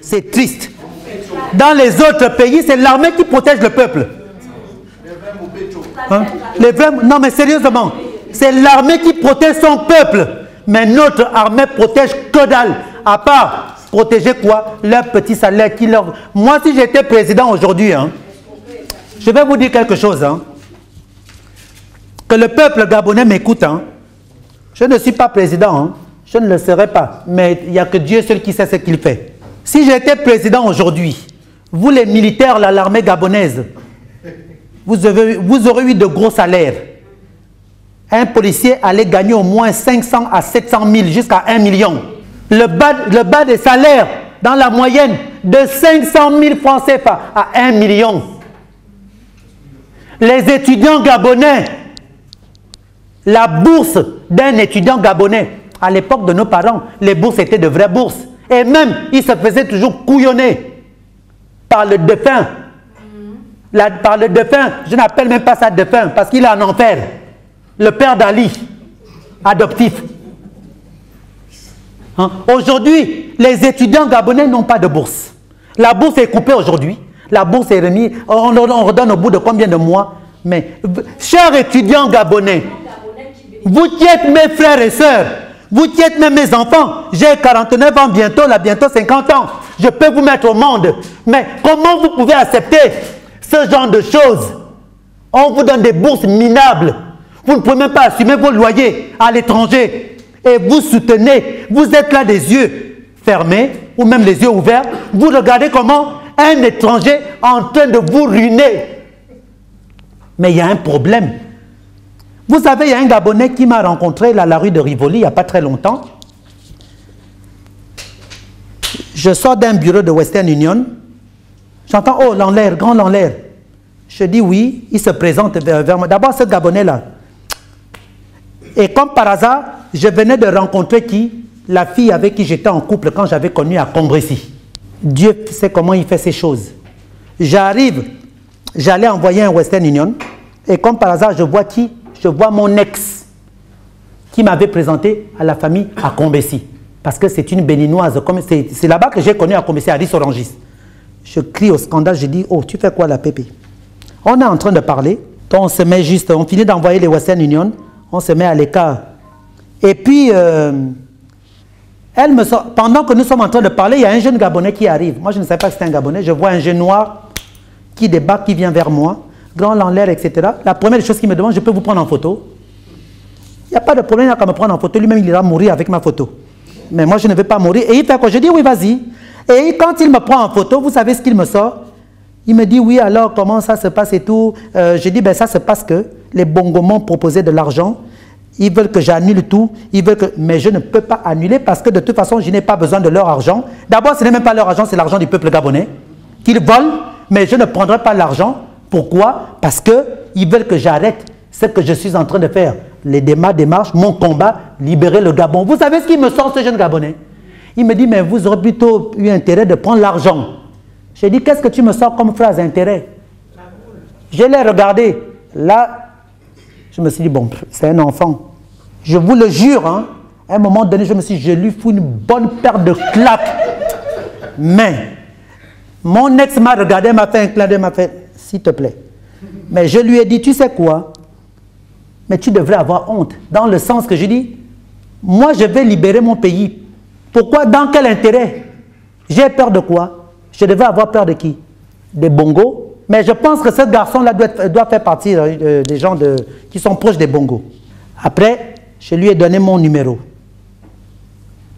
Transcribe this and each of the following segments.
C'est triste. Dans les autres pays, c'est l'armée qui protège le peuple. Hein? Non, mais sérieusement, c'est l'armée qui protège son peuple. Mais notre armée protège que dalle. À part protéger quoi? Leur petit salaire qui leur... Moi, si j'étais président aujourd'hui, hein, je vais vous dire quelque chose. Hein, que le peuple gabonais m'écoute. Hein, je ne suis pas président. Hein, je ne le serai pas. Mais il n'y a que Dieu seul qui sait ce qu'il fait. Si j'étais président aujourd'hui, vous les militaires, l'armée gabonaise, vous aurez eu de gros salaires. Un policier allait gagner au moins 500 à 700 000 jusqu'à 1 million. Le bas des salaires, dans la moyenne, de 500 000 francs CFA à 1 million. Les étudiants gabonais, la bourse d'un étudiant gabonais, à l'époque de nos parents, les bourses étaient de vraies bourses. Et même, ils se faisaient toujours couillonner par le défunt. Par le défunt, je n'appelle même pas ça défunt, parce qu'il est en enfer. Le père d'Ali, adoptif. Hein? Aujourd'hui, les étudiants gabonais n'ont pas de bourse. La bourse est coupée aujourd'hui. La bourse est remise. On redonne au bout de combien de mois? Mais, chers étudiants gabonais, vous qui êtes mes frères et sœurs, vous qui êtes même mes enfants, j'ai 49 ans bientôt, là bientôt 50 ans. Je peux vous mettre au monde. Mais comment vous pouvez accepter ce genre de choses? On vous donne des bourses minables. Vous ne pouvez même pas assumer vos loyers à l'étranger. Et vous soutenez, vous êtes là des yeux fermés, ou même les yeux ouverts. Vous regardez comment un étranger est en train de vous ruiner. Mais il y a un problème. Vous savez, il y a un Gabonais qui m'a rencontré là, à la rue de Rivoli il n'y a pas très longtemps. Je sors d'un bureau de Western Union. J'entends, oh, Lanlaire, grand Lanlaire. Je dis oui, il se présente vers moi. D'abord, ce Gabonais-là. Et comme par hasard, je venais de rencontrer qui? La fille avec qui j'étais en couple quand j'avais connu à Combrécy. Dieu sait comment il fait ces choses. J'arrive, j'allais envoyer un Western Union. Et comme par hasard, je vois qui? Je vois mon ex qui m'avait présenté à la famille à Combrécy. Parce que c'est une béninoise. C'est là-bas que j'ai connu à Combrécy, à Rissorangis. Je crie au scandale, je dis, oh, tu fais quoi là, Pépé? On est en train de parler. On se met juste, on finit d'envoyer les Western Union. On se met à l'écart. Et puis, pendant que nous sommes en train de parler, il y a un jeune Gabonais qui arrive. Moi, je ne savais pas que c'était un Gabonais. Je vois un jeune noir qui débarque, qui vient vers moi. Grand Lanlaire, etc. La première chose qu'il me demande, je peux vous prendre en photo? Il n'y a pas de problème, il n'a qu'à me prendre en photo. Lui-même, il ira mourir avec ma photo. Mais moi, je ne vais pas mourir. Et il fait quoi? Je dis, oui, vas-y. Et quand il me prend en photo, vous savez ce qu'il me sort? Il me dit, oui, alors, comment ça se passe et tout? Je dis, ben ça se passe que les Bongo m'ont proposé de l'argent. Ils veulent que j'annule tout. Ils veulent que... Mais je ne peux pas annuler parce que de toute façon, je n'ai pas besoin de leur argent. D'abord, ce n'est même pas leur argent, c'est l'argent du peuple gabonais qu'ils volent. Mais je ne prendrai pas l'argent. Pourquoi? Parce qu'ils veulent que j'arrête ce que je suis en train de faire. Les démarches, mon combat, libérer le Gabon. Vous savez ce qu'il me sort, ce jeune Gabonais? Il me dit, mais vous aurez plutôt eu intérêt de prendre l'argent. J'ai dit, qu'est-ce que tu me sors comme phrase, intérêt? Je l'ai regardé. Là, je me suis dit, bon, c'est un enfant. Je vous le jure, hein, à un moment donné, je me suis dit, je lui fous une bonne paire de claques. Mais, mon ex m'a regardé, m'a fait un clin d'œil, m'a fait, s'il te plaît. Mais je lui ai dit, tu sais quoi? Mais tu devrais avoir honte. Dans le sens que je dis, moi, je vais libérer mon pays. Pourquoi? Dans quel intérêt? J'ai peur de quoi? Je devais avoir peur de qui? Des Bongos. Mais je pense que ce garçon-là doit faire partie des gens qui sont proches des Bongos. Après, je lui ai donné mon numéro.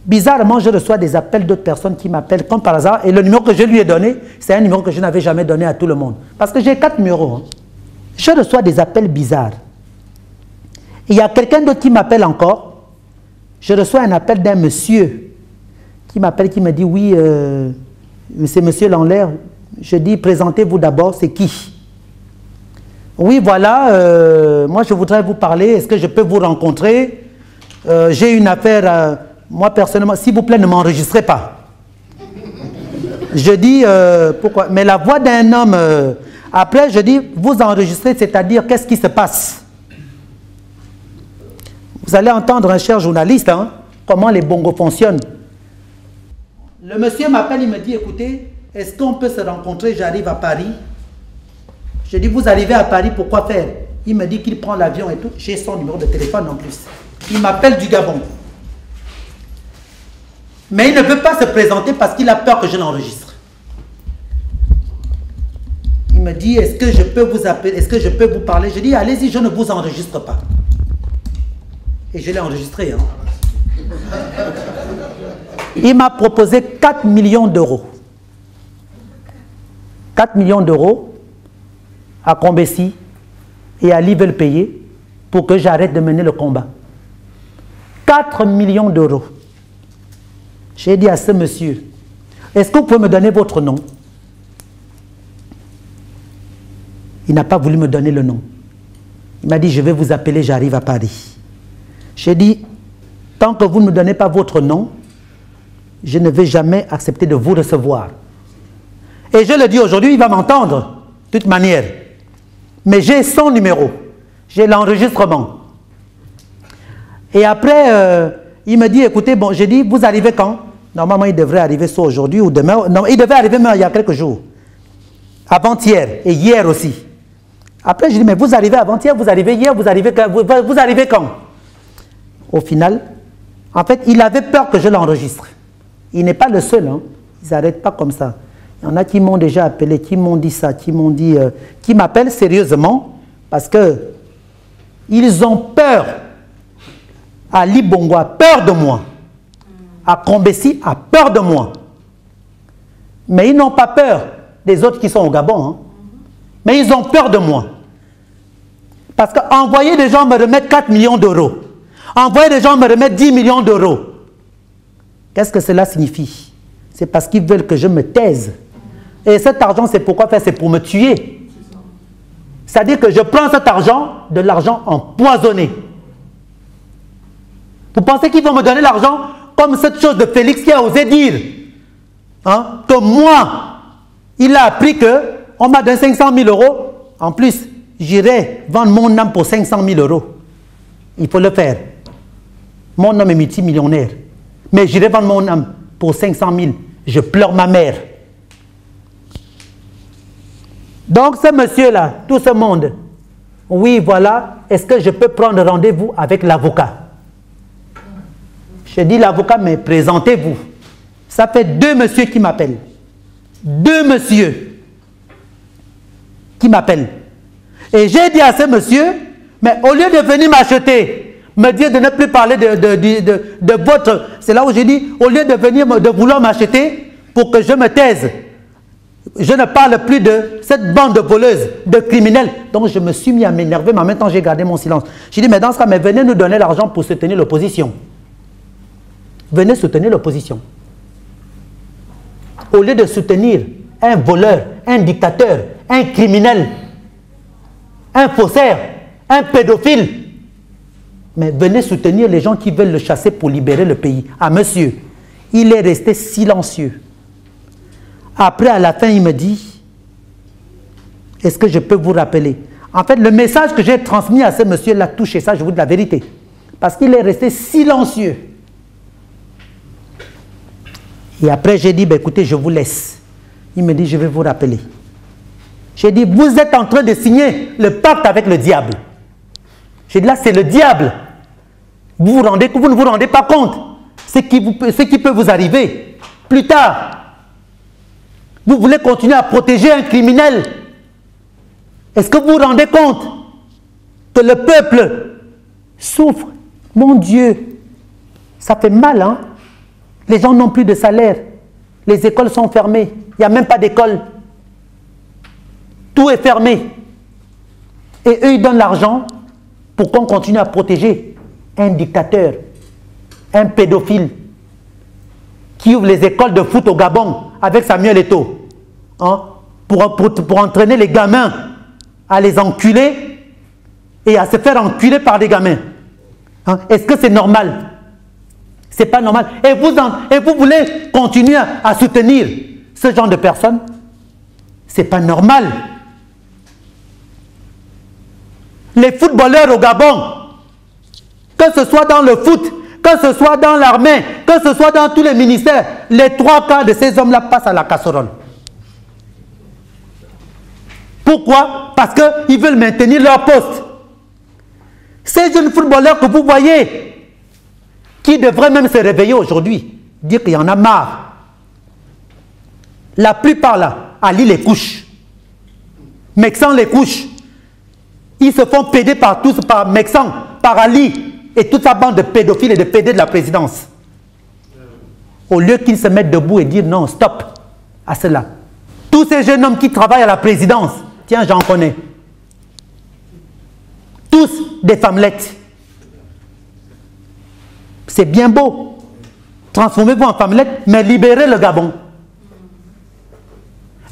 Bizarrement, je reçois des appels d'autres personnes qui m'appellent comme par hasard. Et le numéro que je lui ai donné, c'est un numéro que je n'avais jamais donné à tout le monde. Parce que j'ai 4 numéros. Hein. Je reçois des appels bizarres. Il y a quelqu'un d'autre qui m'appelle encore. Je reçois un appel d'un monsieur qui m'appelle, qui me dit, oui, c'est monsieur Lanlaire. Je dis, présentez-vous d'abord, c'est qui? Oui, voilà, moi je voudrais vous parler, est-ce que je peux vous rencontrer? J'ai une affaire, moi personnellement, s'il vous plaît, ne m'enregistrez pas. Je dis, pourquoi? Mais la voix d'un homme, après je dis, vous enregistrez, c'est-à-dire, qu'est-ce qui se passe? Vous allez entendre un cher journaliste, hein, comment les bongos fonctionnent. Le monsieur m'appelle, il me dit, écoutez, est-ce qu'on peut se rencontrer? J'arrive à Paris. Je dis, vous arrivez à Paris, pourquoi faire? Il me dit qu'il prend l'avion et tout. J'ai son numéro de téléphone en plus. Il m'appelle du Gabon. Mais il ne veut pas se présenter parce qu'il a peur que je l'enregistre. Il me dit, est-ce que je peux vous appeler? Est-ce que je peux vous parler? Je dis, allez-y, je ne vous enregistre pas. Et je l'ai enregistré. Hein. Il m'a proposé 4 millions d'euros. 4 millions d'euros à Combessi et Ali veulent payer pour que j'arrête de mener le combat. 4 millions d'euros. J'ai dit à ce monsieur, est-ce que vous pouvez me donner votre nom? Il n'a pas voulu me donner le nom. Il m'a dit, je vais vous appeler, j'arrive à Paris. J'ai dit, tant que vous ne me donnez pas votre nom, je ne vais jamais accepter de vous recevoir. Et je le dis aujourd'hui, il va m'entendre, de toute manière. Mais j'ai son numéro, j'ai l'enregistrement. Et après, il me dit, écoutez, bon, j'ai dit, vous arrivez quand? Normalement, il devrait arriver soit aujourd'hui ou demain. Non, il devait arriver même il y a quelques jours. Avant-hier et hier aussi. Après, je dis, mais vous arrivez avant-hier, vous arrivez hier, vous arrivez quand? Au final, en fait, il avait peur que je l'enregistre. Il n'est pas le seul, hein. Ils n'arrêtent pas comme ça. Il y en a qui m'ont déjà appelé, qui m'ont dit ça, qui m'ont dit, qui m'appellent sérieusement parce que ils ont peur. Ali Bongo a peur de moi. À Combessi a peur de moi. Mais ils n'ont pas peur des autres qui sont au Gabon. Hein. Mais ils ont peur de moi. Parce qu'envoyer des gens me remettre 4 millions d'euros, envoyer des gens me remettre 10 millions d'euros, qu'est-ce que cela signifie? C'est parce qu'ils veulent que je me taise. Et cet argent, c'est pourquoi faire? C'est pour me tuer. C'est-à-dire que je prends cet argent, de l'argent empoisonné. Vous pensez qu'ils vont me donner l'argent comme cette chose de Félix qui a osé dire hein, que moi, il a appris qu'on m'a donné 500 000 euros. En plus, j'irai vendre mon âme pour 500 000 euros. Il faut le faire. Mon âme est multimillionnaire. Mais j'irai vendre mon âme pour 500 000. Je pleure ma mère. Donc ce monsieur-là, tout ce monde, oui, voilà, est-ce que je peux prendre rendez-vous avec l'avocat? Je dis l'avocat, mais présentez-vous. Ça fait 2 messieurs qui m'appellent. 2 messieurs qui m'appellent. Et j'ai dit à ce monsieur, mais au lieu de venir m'acheter, me dire de ne plus parler de votre... C'est là où j'ai dit, au lieu de venir, de vouloir m'acheter pour que je me taise, je ne parle plus de cette bande de voleuses, de criminels. Donc je me suis mis à m'énerver, mais en même temps j'ai gardé mon silence. J'ai dit, mais dans ce cas, mais venez nous donner l'argent pour soutenir l'opposition. Venez soutenir l'opposition. Au lieu de soutenir un voleur, un dictateur, un criminel, un faussaire, un pédophile, mais venez soutenir les gens qui veulent le chasser pour libérer le pays. Ah monsieur, il est resté silencieux. Après, à la fin, il me dit, est-ce que je peux vous rappeler? En fait, le message que j'ai transmis à ce monsieur l'a touché, ça je vous dis la vérité. Parce qu'il est resté silencieux. Et après, j'ai dit, ben, écoutez, je vous laisse. Il me dit, je vais vous rappeler. J'ai dit, vous êtes en train de signer le pacte avec le diable. J'ai dit, là, c'est le diable. Vous ne vous rendez pas compte ce qui peut vous arriver plus tard. Vous voulez continuer à protéger un criminel. Est-ce que vous vous rendez compte que le peuple souffre? Mon Dieu, ça fait mal, hein? Les gens n'ont plus de salaire. Les écoles sont fermées. Il n'y a même pas d'école. Tout est fermé. Et eux, ils donnent l'argent pour qu'on continue à protéger un dictateur, un pédophile, qui ouvre les écoles de foot au Gabon avec Samuel Eto'o, hein, pour entraîner les gamins à les enculer et à se faire enculer par des gamins. Hein. Est-ce que c'est normal? C'est pas normal. Et vous voulez continuer à soutenir ce genre de personnes? C'est pas normal. Les footballeurs au Gabon, que ce soit dans le foot, que ce soit dans l'armée, que ce soit dans tous les ministères, les 3/4 de ces hommes-là passent à la casserole. Pourquoi? Parce qu'ils veulent maintenir leur poste. Ces jeunes footballeurs que vous voyez, qui devraient même se réveiller aujourd'hui, dire qu'il y en a marre. La plupart là, Ali les couche. Mexan les couche. Ils se font péder par tous, par Mexan, par Ali et toute sa bande de pédophiles et de pédés de la présidence. Au lieu qu'ils se mettent debout et dire non, stop à cela. Tous ces jeunes hommes qui travaillent à la présidence, tiens, j'en connais. Tous des femmelettes. C'est bien beau. Transformez-vous en femmelette, mais libérez le Gabon.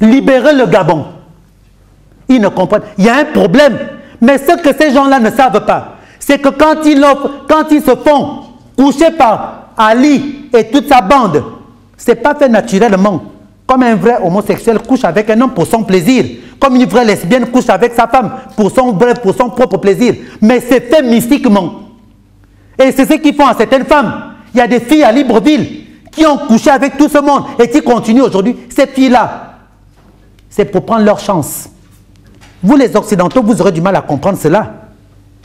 Libérez le Gabon. Ils ne comprennent. Il y a un problème. Mais ce que ces gens-là ne savent pas, c'est que quand ils se font coucher par Ali et toute sa bande, ce n'est pas fait naturellement. Comme un vrai homosexuel couche avec un homme pour son plaisir. Comme une vraie lesbienne couche avec sa femme pour son propre plaisir. Mais c'est fait mystiquement. Et c'est ce qu'ils font à certaines femmes. Il y a des filles à Libreville qui ont couché avec tout ce monde et qui continuent aujourd'hui. Ces filles-là, c'est pour prendre leur chance. Vous les Occidentaux, vous aurez du mal à comprendre cela.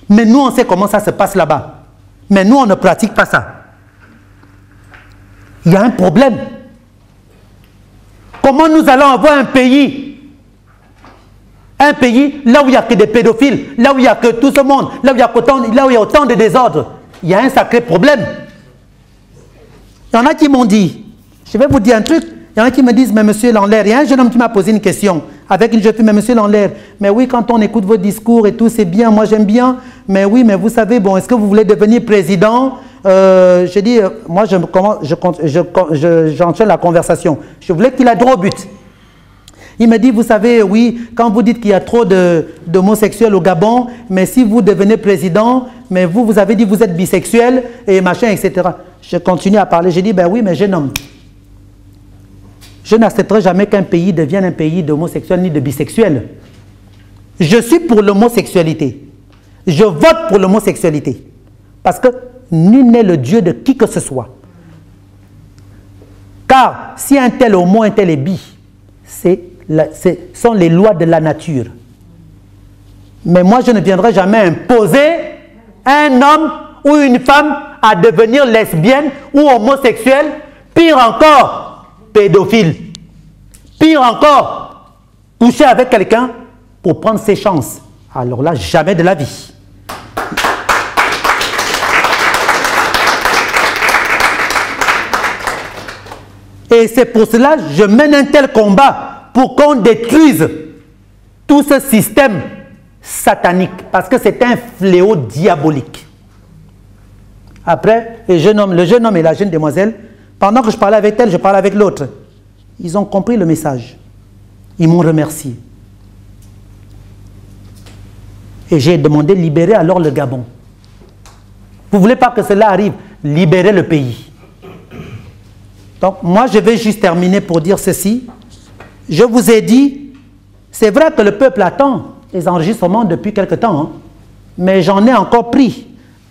Mais nous, on sait comment ça se passe là-bas. Mais nous, on ne pratique pas ça. Il y a un problème. Comment nous allons avoir un pays là où il n'y a que des pédophiles, là où il n'y a que tout ce monde, là où il y a autant de désordres. Il y a un sacré problème. Il y en a qui m'ont dit, je vais vous dire un truc, il y en a qui me disent, mais monsieur Lanlaire, il y a un jeune homme qui m'a posé une question avec une jeune fille, mais monsieur Lanlaire, mais oui, quand on écoute vos discours et tout, c'est bien, moi j'aime bien, mais oui, mais vous savez, bon, est-ce que vous voulez devenir président? J'ai dit, moi j'enchaîne la conversation. Je voulais qu'il ait droit au but. Il me dit, vous savez, oui, quand vous dites qu'il y a trop d'homosexuels au Gabon, mais si vous devenez président, mais vous avez dit que vous êtes bisexuel et machin, etc. Je continue à parler. J'ai dit, ben oui, mais jeune homme, je n'accepterai jamais qu'un pays devienne un pays d'homosexuels ni de bisexuels. Je suis pour l'homosexualité. Je vote pour l'homosexualité. Parce que nul n'est le Dieu de qui que ce soit. Car si un tel homo, un tel est bi, ce sont les lois de la nature. Mais moi, je ne viendrai jamais imposer un homme ou une femme à devenir lesbienne ou homosexuelle, pire encore, pédophile. Pire encore, coucher avec quelqu'un pour prendre ses chances. Alors là, jamais de la vie. Et c'est pour cela que je mène un tel combat pour qu'on détruise tout ce système satanique. Parce que c'est un fléau diabolique. Après, le jeune homme et la jeune demoiselle, pendant que je parlais avec elle, je parlais avec l'autre. Ils ont compris le message. Ils m'ont remercié. Et j'ai demandé de libérer alors le Gabon. Vous ne voulez pas que cela arrive? Libérez le pays. Donc, moi, je vais juste terminer pour dire ceci. Je vous ai dit, c'est vrai que le peuple attend les enregistrements depuis quelque temps, hein, mais j'en ai encore pris.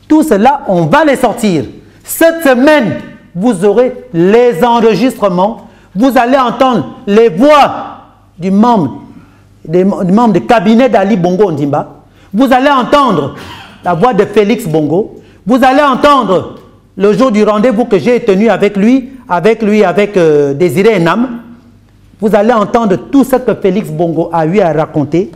Tout cela, on va les sortir. Cette semaine, vous aurez les enregistrements. Vous allez entendre les voix du membre du cabinet d'Ali Bongo Ondimba. Vous allez entendre la voix de Félix Bongo. Vous allez entendre le jour du rendez-vous que j'ai tenu avec Désiré Enam. Vous allez entendre tout ce que Félix Bongo a eu à raconter.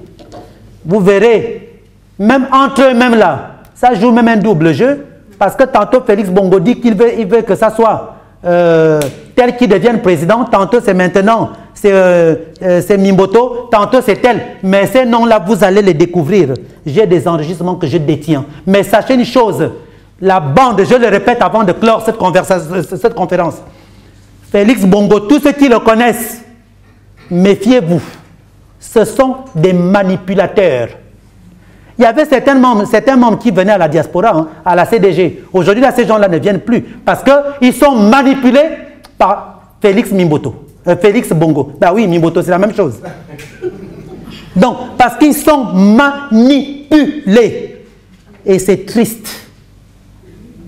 Vous verrez, même entre eux-mêmes là, ça joue même un double jeu. Parce que tantôt Félix Bongo dit qu'il veut que ça soit tel qui devienne président. Tantôt c'est maintenant, c'est Mimboto. Tantôt c'est tel. Mais ces noms-là, vous allez les découvrir. J'ai des enregistrements que je détiens. Mais sachez une chose, la bande, je le répète avant de clore cette conférence. Félix Bongo, tous ceux qui le connaissent, méfiez-vous. Ce sont des manipulateurs. Il y avait certains membres qui venaient à la diaspora, hein, à la CDG. Aujourd'hui, là, ces gens-là ne viennent plus parce qu'ils sont manipulés par Félix Bongo. Ben oui, Mimboto, c'est la même chose. Donc, parce qu'ils sont manipulés. Et c'est triste.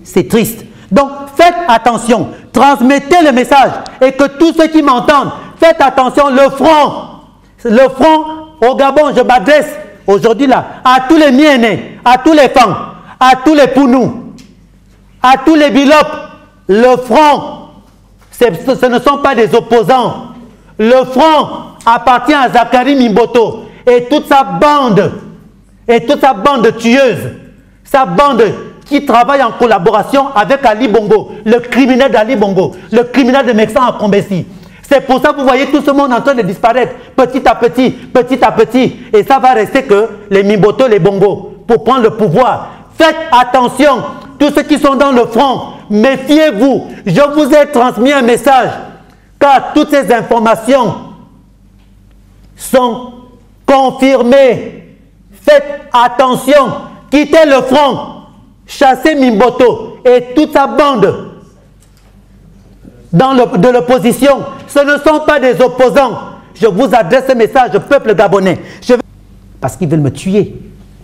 C'est triste. Donc, faites attention. Transmettez le message. Et que tous ceux qui m'entendent, faites attention. Le front au Gabon, je m'adresse aujourd'hui là à tous les Mienais, à tous les femmes, à tous les Pounous, à tous les Bilop. Le front, ce ne sont pas des opposants. Le front appartient à Zakari Mimboto et toute sa bande de tueuses, sa bande qui travaille en collaboration avec Ali Bongo, le criminel d'Ali Bongo, le criminel de Mexan à Combessi. C'est pour ça que vous voyez tout ce monde en train de disparaître petit à petit. Et ça va rester que les Mimboto, les Bongo, pour prendre le pouvoir. Faites attention, tous ceux qui sont dans le front, méfiez-vous. Je vous ai transmis un message, car toutes ces informations sont confirmées. Faites attention, quittez le front, chassez Mimboto et toute sa bande de l'opposition. Ce ne sont pas des opposants. Je vous adresse ce message au peuple gabonais. Parce qu'ils veulent me tuer.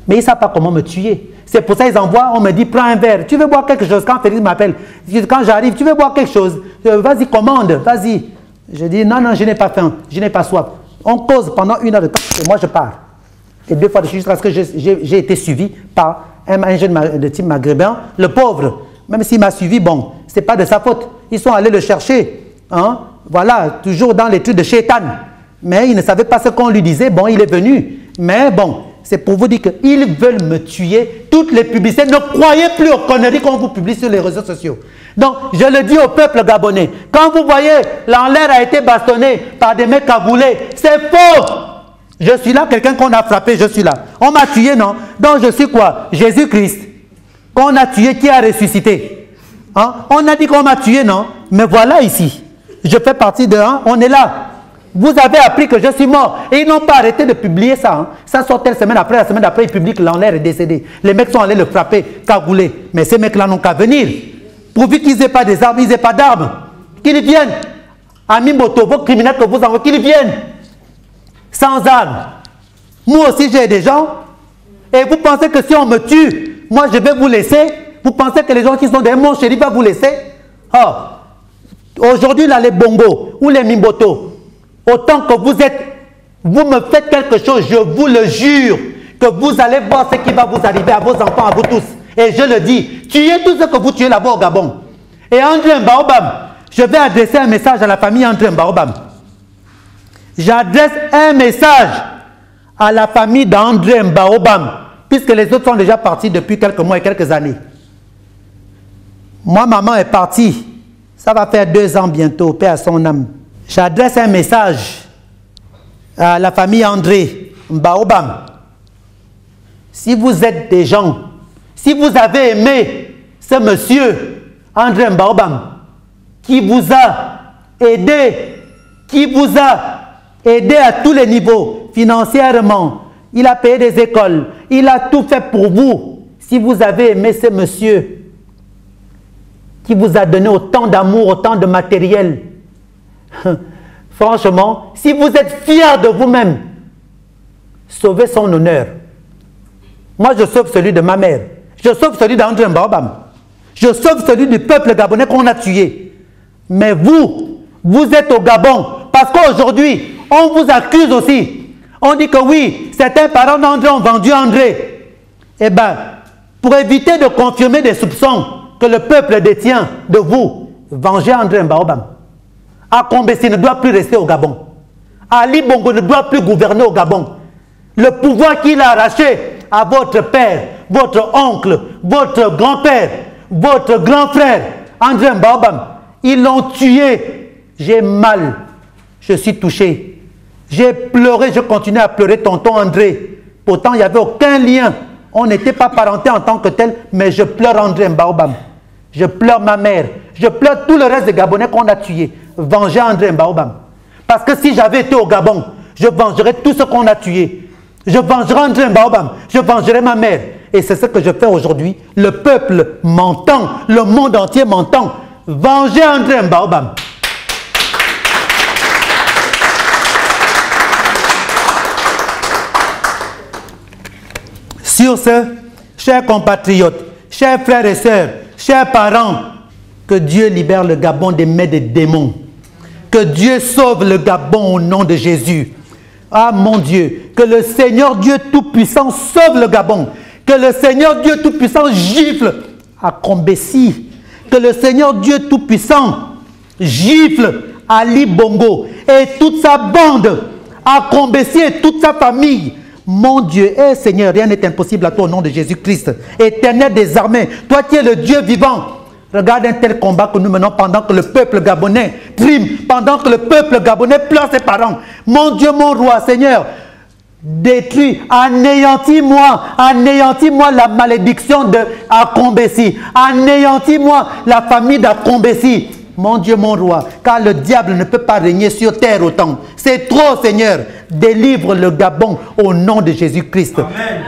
Mais ils ne savent pas comment me tuer. C'est pour ça qu'ils envoient, on me dit, prends un verre. Tu veux boire quelque chose? Quand Félix m'appelle, quand j'arrive, tu veux boire quelque chose? Vas-y, commande, vas-y. Je dis, non, je n'ai pas faim, je n'ai pas soif. On cause pendant 1 heure de temps et moi je pars. Et 2 fois de suite, jusqu'à ce que j'ai été suivi par un jeune de type maghrébin, le pauvre. Même s'il m'a suivi, bon, ce n'est pas de sa faute. Ils sont allés le chercher. Hein? Voilà, toujours dans les trucs de Shaitan. Mais il ne savait pas ce qu'on lui disait. Bon, il est venu. Mais bon, c'est pour vous dire qu'ils veulent me tuer. Toutes les publicités, ne croyez plus aux conneries qu'on vous publie sur les réseaux sociaux. Donc, je le dis au peuple gabonais. Quand vous voyez, l'enlèvre a été bastonné par des mecs cagoulés, c'est faux. Je suis là, quelqu'un qu'on a frappé, je suis là. On m'a tué, non? Donc, je suis quoi? Jésus-Christ. Qu'on a tué, qui a ressuscité. Hein? On a dit qu'on m'a tué, non? Mais voilà ici. Je fais partie de... Hein? On est là. Vous avez appris que je suis mort. Et ils n'ont pas arrêté de publier ça. Hein? Ça sortait la semaine après, ils publient que l'enlèvre est décédé. Les mecs sont allés le frapper, cagoulé. Mais ces mecs-là n'ont qu'à venir. Pourvu qu'ils n'aient pas des armes, ils n'aient pas d'armes. Qu'ils viennent. Ami Moto, vos criminels que vous envoyez, qu'ils viennent. Sans armes. Moi aussi, j'ai des gens. Et vous pensez que si on me tue, moi je vais vous laisser? Vous pensez que les gens qui sont derrière mon chéri vont vous laisser? Oh. Aujourd'hui, là, les Bongo ou les Mimboto, autant que vous me faites quelque chose, je vous le jure, que vous allez voir ce qui va vous arriver à vos enfants, à vous tous. Et je le dis, tuez tout ce que vous tuez là-bas au Gabon. Et André Mbaobam, je vais adresser un message à la famille André Mbaobam. J'adresse un message à la famille d'André Mbaobam, puisque les autres sont déjà partis depuis quelques mois et quelques années. Moi, maman est partie. Ça va faire 2 ans bientôt, paix à son âme. J'adresse un message à la famille André Mbaobam. Si vous êtes des gens, si vous avez aimé ce monsieur André Mbaobam, qui vous a aidé à tous les niveaux, financièrement, il a payé des écoles, il a tout fait pour vous. Si vous avez aimé ce monsieur qui vous a donné autant d'amour, autant de matériel, franchement, si vous êtes fiers de vous-même, sauvez son honneur. Moi, je sauve celui de ma mère. Je sauve celui d'André Mbaobam. Je sauve celui du peuple gabonais qu'on a tué. Mais vous êtes au Gabon. Parce qu'aujourd'hui, on vous accuse aussi. On dit que oui, certains parents d'André ont vendu André. Eh bien, pour éviter de confirmer des soupçons que le peuple détient de vous, vengez André Mbaobam. Akombessi ne doit plus rester au Gabon. Ali Bongo ne doit plus gouverner au Gabon. Le pouvoir qu'il a arraché à votre père, votre oncle, votre grand-père, votre grand frère, André Mbaobam, ils l'ont tué. J'ai mal. Je suis touché. J'ai pleuré, je continue à pleurer, tonton André. Pourtant, il n'y avait aucun lien. On n'était pas parentés en tant que tel, mais je pleure André Mbaobam. Je pleure ma mère. Je pleure tout le reste des Gabonais qu'on a tués. Venger André Mbaobam. Parce que si j'avais été au Gabon, je vengerais tout ce qu'on a tué. Je vengerai André Mbaobam. Je vengerai ma mère. Et c'est ce que je fais aujourd'hui. Le peuple m'entend. Le monde entier m'entend. Venger André Mbaobam. Sur ce, chers compatriotes, chers frères et sœurs, chers parents, Que Dieu libère le Gabon des mains des démons. Que Dieu sauve le Gabon au nom de Jésus. Ah mon Dieu, que le Seigneur Dieu Tout-Puissant sauve le Gabon. Que le Seigneur Dieu Tout-Puissant gifle à Combessi. Que le Seigneur Dieu Tout-Puissant gifle Ali Bongo et toute sa bande, à Combessi et toute sa famille. Mon Dieu, Seigneur, rien n'est impossible à toi au nom de Jésus-Christ. Éternel des armées, toi qui es le Dieu vivant. Regarde un tel combat que nous menons pendant que le peuple gabonais trime, pendant que le peuple gabonais pleure ses parents. Mon Dieu, mon roi, Seigneur, détruis, anéantis-moi la malédiction de Akombessi, anéantis-moi la famille d'Akombessi. Mon Dieu, mon roi, car le diable ne peut pas régner sur terre autant. C'est trop, Seigneur. Délivre le Gabon au nom de Jésus-Christ.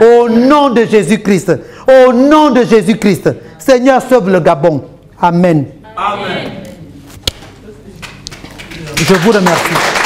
Au nom de Jésus-Christ. Au nom de Jésus-Christ. Seigneur, sauve le Gabon. Amen. Amen. Je vous remercie.